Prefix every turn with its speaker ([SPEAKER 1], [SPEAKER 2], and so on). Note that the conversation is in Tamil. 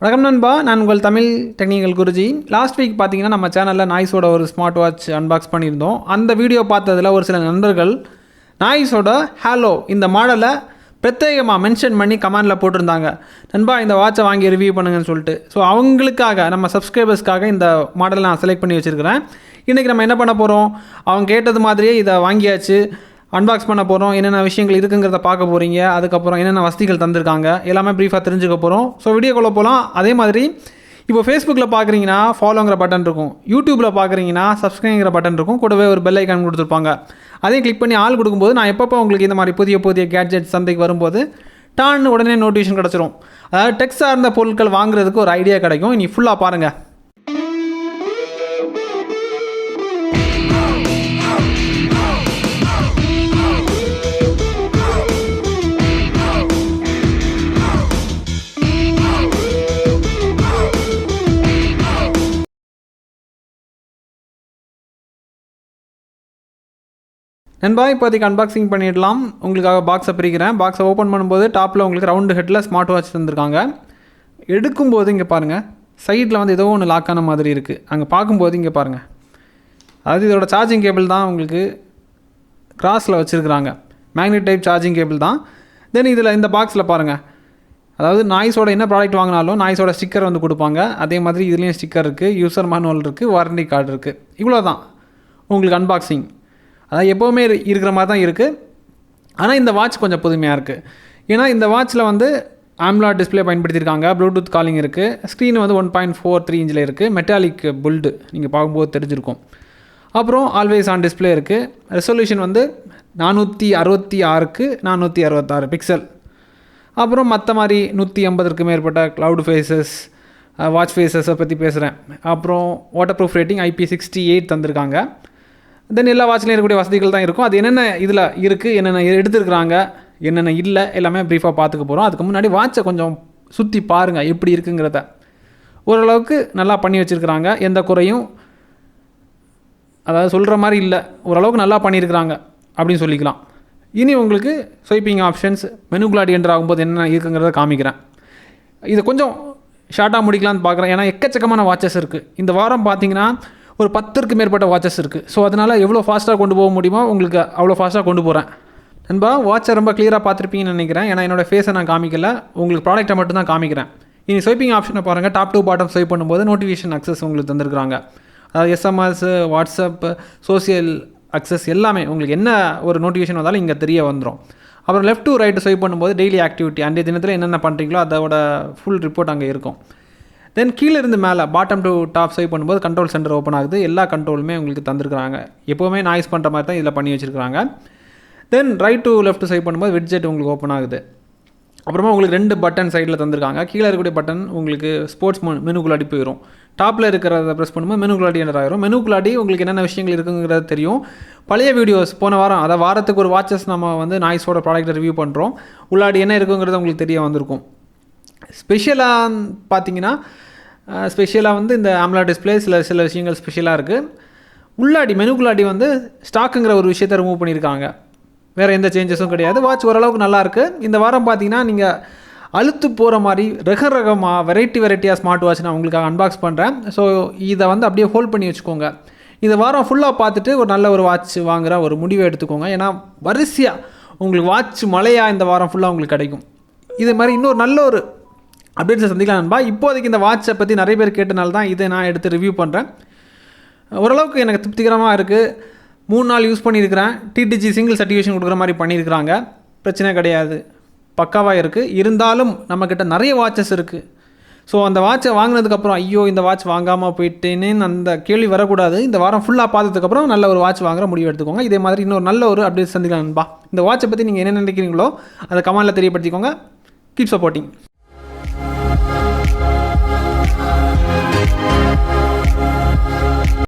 [SPEAKER 1] வணக்கம் நண்பா, நான் உங்கள் Tamil technical Guruji. Last week பார்த்தீங்கன்னா நம்ம சேனலில் நாய்ஸோட ஒரு ஸ்மார்ட் வாட்ச் அன்பாக்ஸ் பண்ணியிருந்தோம். அந்த வீடியோ பார்த்ததில் ஒரு சில நண்பர்கள் நாய்ஸோட ஹேலோ இந்த மாடலை பிரத்யேகமாக மென்ஷன் பண்ணி கமெண்டில் போட்டிருந்தாங்க. நண்பா, இந்த வாட்சை வாங்கி ரிவ்யூ பண்ணுங்கன்னு சொல்லிட்டு. ஸோ அவங்களுக்காக, நம்ம சப்ஸ்கிரைபர்ஸ்க்காக இந்த மாடலை நான் செலக்ட் பண்ணி வச்சுருக்கிறேன். இன்றைக்கி நம்ம என்ன பண்ண போகிறோம், அவங்க கேட்டது மாதிரியே இதை வாங்கியாச்சு, அன்பாக்ஸ் பண்ண போகிறோம். என்னென்ன விஷயங்கள் இருக்குங்கிறத பார்க்க போகிறீங்க. அதுக்கப்புறம் என்னென்ன வசதிகள் தந்திருக்காங்க எல்லாமே ப்ரீஃபாக தெரிஞ்சுக்க போகிறோம். ஸோ வீடியோக்குள்ளே போகலாம். அதே மாதிரி இப்போ ஃபேஸ்புக்கில் பார்க்குறீங்கன்னா ஃபாலோங்கிற பட்டன் இருக்கும், யூடியூப்பில் பார்க்குறீங்கன்னா சப்ஸ்கிரைங்கிற பட்டன் இருக்கும், கூடவே ஒரு பெல் ஐக்கான் கொடுத்துருப்பாங்க. அதையும் கிளிக் பண்ணி ஆள் கொடுக்கும்போது நான் எப்பப்போ உங்களுக்கு இந்த மாதிரி புதிய புதிய கேட்ஜெட் சந்தைக்கு வரும்போது டான்னு உடனே நோட்டிஃபிகேஷன் கிடச்சிரும். அதாவது டெக் சார்ந்த பொருட்கள் வாங்குறதுக்கு ஒரு ஐடியா கிடைக்கும். இனி ஃபுல்லாக பாருங்கள். நண்பா, இப்போதைக்கு அன்பாக்சிங் பண்ணிடலாம். உங்களுக்காக பாக்ஸை பிரிக்கிறேன். பாக்ஸை ஓப்பன் பண்ணும்போது டாப்பில் உங்களுக்கு ரவுண்டு ஹெட்டில் ஸ்மார்ட் வாட்ச் தந்துருக்காங்க. எடுக்கும்போது இங்கே பாருங்கள், சைடில் வந்து ஏதோ ஒன்று லாக்கான மாதிரி இருக்குது. அங்கே பார்க்கும்போது இங்கே பாருங்கள், அதாவது இதோட சார்ஜிங் கேபிள் தான் உங்களுக்கு கிராஸில் வச்சுருக்குறாங்க. மேக்னெட் டைப் சார்ஜிங் கேபிள் தான். தென் இதில் இந்த பாக்ஸில் பாருங்கள், அதாவது நாய்ஸோட என்ன ப்ராடக்ட் வாங்கினாலும் நாய்ஸோட ஸ்டிக்கர் வந்து கொடுப்பாங்க. அதே மாதிரி இதுலேயும் ஸ்டிக்கர் இருக்குது, யூசர் மேனுவல் இருக்குது, வாரண்டி கார்டு இருக்குது. இவ்வளோ தான் உங்களுக்கு அன்பாக்சிங். அதாவது எப்போவுமே இருக்கிற மாதிரி தான் இருக்குது. ஆனால் இந்த வாட்ச் கொஞ்சம் புதுமையாக இருக்குது. ஏன்னா இந்த வாட்சில் வந்து ஆம்லா டிஸ்பிளே பயன்படுத்தியிருக்காங்க, ப்ளூடூத் காலிங் இருக்குது, ஸ்க்ரீன் வந்து 1.43 இன்ச்சில் இருக்குது, மெட்டாலிக் புல்டு நீங்கள் பார்க்கும்போது தெரிஞ்சிருக்கும். அப்புறம் ஆல்வேஸ் ஆன் டிஸ்பிளே இருக்குது. ரெசல்யூஷன் வந்து 466க்கு 466 பிக்சல். அப்புறம் மற்ற மாதிரி 180க்கு மேற்பட்ட க்ளவுட் ஃபேஸஸ், வாட்ச் ஃபேஸஸை பற்றி பேசுகிறேன். அப்புறம் வாட்டர் ப்ரூஃப் ரேட்டிங் IP68 தந்திருக்காங்க. தென் எல்லா வாட்ச்லையும் இருக்கக்கூடிய வசதிகள் தான் இருக்கும். அது என்னென்ன இதில் இருக்குது, என்னென்ன எடுத்துருக்குறாங்க, என்னென்ன இல்லை, எல்லாமே ப்ரீஃபாக பார்த்துக்க போகிறோம். அதுக்கு முன்னாடி வாட்சை கொஞ்சம் சுற்றி பாருங்கள் எப்படி இருக்குங்கிறத. ஓரளவுக்கு நல்லா பண்ணி வச்சுருக்குறாங்க, எந்த குறையும் அதாவது சொல்கிற மாதிரி இல்லை, ஓரளவுக்கு நல்லா பண்ணியிருக்கிறாங்க அப்படின்னு சொல்லிக்கலாம். இனி உங்களுக்கு ஸ்வைப்பிங் ஆப்ஷன்ஸ், மெனுக்குள்ளாடி என்டர் ஆகும்போது என்ன இருக்குங்கிறத காமிக்கிறேன். இதை கொஞ்சம் ஷார்ட்டாக முடிக்கலான்னு பார்க்குறேன். ஏன்னா எக்கச்சக்கமான வாட்சஸ் இருக்குது. இந்த வாரம் பார்த்தீங்கன்னா ஒரு 10க்கு மேற்பட்ட வாட்சஸ் இருக்குது. ஸோ அதனால் எவ்வளோ ஃபாஸ்ட்டாக கொண்டு போக முடியுமோ உங்களுக்கு அவ்வளோ ஃபாஸ்ட்டாக கொண்டு போகிறேன். நண்பா, வாட்சை ரொம்ப கிளியராக பார்த்துருப்பீங்கன்னு நினைக்கிறேன். ஏன்னா என்னோடய ஃபேஸை நான் காமிக்கல, உங்களுக்கு ப்ராடக்ட்டை மட்டும் தான் காமிக்கிறேன். இனி ஸ்வைப்பிங் ஆப்ஷனை பாருங்கள். டாப் டு பாட்டம் ஸ்வைப் பண்ணும்போது நோட்டிஃபிகேஷன் அக்சஸ் உங்களுக்கு தந்துருக்குறாங்க. அதாவது எஸ்எம்எஸ், வாட்ஸ்அப், சோசியல் அக்சஸ் எல்லாமே உங்களுக்கு என்ன ஒரு நோட்டிஃபிகேஷன் வந்தாலும் இங்கே தெரிய வந்துடும். அப்புறம் லெஃப்ட் டு ரைட்டு ஸ்வைப் பண்ணும்போது டெய்லி ஆக்டிவிட்டி, அன்றைய தினத்தில் என்னென்ன பண்ணுறீங்களோ அதோட ஃபுல் ரிப்போர்ட் அங்கே இருக்கும். தென் கீழே இருந்து மேலே பாட்டம் டு டாப் ஸ்வைப் பண்ணும்போது கண்ட்ரோல் சென்டர் ஓப்பன் ஆகுது. எல்லா கண்ட்ரோலுமே உங்களுக்கு தந்துருக்குறாங்க. எப்போவுமே நாய்ஸ் பண்ணுற மாதிரி தான் இதில் பண்ணி வச்சுருக்காங்க. தென் ரைட் டு லெஃப்ட் ஸ்வைப் பண்ணும்போது விட்ஜெட் உங்களுக்கு ஓப்பன் ஆகுது. அப்புறமா உங்களுக்கு 2 பட்டன் சைடில் தந்திருக்காங்க. கீழே இருக்கக்கூடிய பட்டன் உங்களுக்கு ஸ்போர்ட்ஸ் மெனுக்குள்ளாடி போயிடும். டாப்பில் இருக்கிறத ப்ரெஸ் பண்ணும்போது மெனுக்குள்ளாடி என்டர் ஆகிரும். மெனுக்குள்ளாடி உங்களுக்கு என்னென்ன விஷயங்கள் இருக்குங்கிறது தெரியும். பழைய வீடியோஸ் போன வாரம், அதாவது வாரத்துக்கு ஒரு வாட்சஸ் நம்ம வந்து நாய்ஸோட ப்ராடக்ட்டை ரிவ்யூ பண்ணுறோம். உள்ளாடி என்ன இருக்குங்கிறது உங்களுக்கு தெரிய வந்திருக்கும். ஸ்பெஷலாக பார்த்தீங்கன்னா ஸ்பெஷலாக வந்து இந்த ஆம்லா டிஸ்பிளே சில விஷயங்கள் ஸ்பெஷலாக இருக்குது. உள்ளாடி மெனுக்குள்ளாடி வந்து ஸ்டாக்குங்கிற ஒரு விஷயத்தை ரிமூவ் பண்ணியிருக்காங்க. வேறு எந்த சேஞ்சஸும் கிடையாது. வாட்ச் ஓரளவுக்கு நல்லாயிருக்கு. இந்த வாரம் பார்த்தீங்கன்னா நீங்கள் அழுத்து போகிற மாதிரி ரகமாக வெரைட்டியாக ஸ்மார்ட் வாட்ச் நான் உங்களுக்காக அன்பாக்ஸ் பண்ணுறேன். ஸோ இதை வந்து அப்படியே ஹோல்ட் பண்ணி வச்சுக்கோங்க. இந்த வாரம் ஃபுல்லாக பார்த்துட்டு ஒரு நல்ல ஒரு வாட்ச் வாங்குகிற ஒரு முடிவை எடுத்துக்கோங்க. ஏன்னா வரிசையாக உங்களுக்கு வாட்ச் மழையாக இந்த வாரம் ஃபுல்லாக உங்களுக்கு கிடைக்கும். இது மாதிரி இன்னொரு நல்ல ஒரு அப்டேட்ஸை சந்திக்கலாம் நண்பா. இப்போதைக்கு இந்த வாட்சை பற்றி நிறைய பேர் கேட்டனால தான் இதை நான் எடுத்து ரிவ்யூ பண்ணுறேன். ஓரளவுக்கு எனக்கு திருப்திகரமாக இருக்குது. 3 நாள் யூஸ் பண்ணியிருக்கிறேன். TTG சிங்கிள் சர்டிஃபிகேஷன் கொடுக்குற மாதிரி பண்ணியிருக்கிறாங்க. பிரச்சனை கிடையாது, பக்காவாக இருக்குது. இருந்தாலும் நம்மக்கிட்ட நிறைய வாட்சஸ் இருக்குது. ஸோ அந்த வாட்சை வாங்கினதுக்கப்புறம் ஐயோ இந்த வாட்ச் வாங்காமல் போயிட்டேன்னு அந்த கேள்வி வரக்கூடாது. இந்த வாரம் ஃபுல்லாக பார்த்ததுக்கப்புறம் நல்ல ஒரு வாட்ச் வாங்குற முடிவு எடுத்துக்கோங்க. இதே மாதிரி இன்னொரு நல்ல ஒரு அப்டேட் சந்திக்கலாம் நண்பா. இந்த வாட்சை பற்றி நீங்கள் என்ன நினைக்கிறீங்களோ அதை கமெண்டில் தெரியப்படுத்திக்கோங்க. Keep supporting.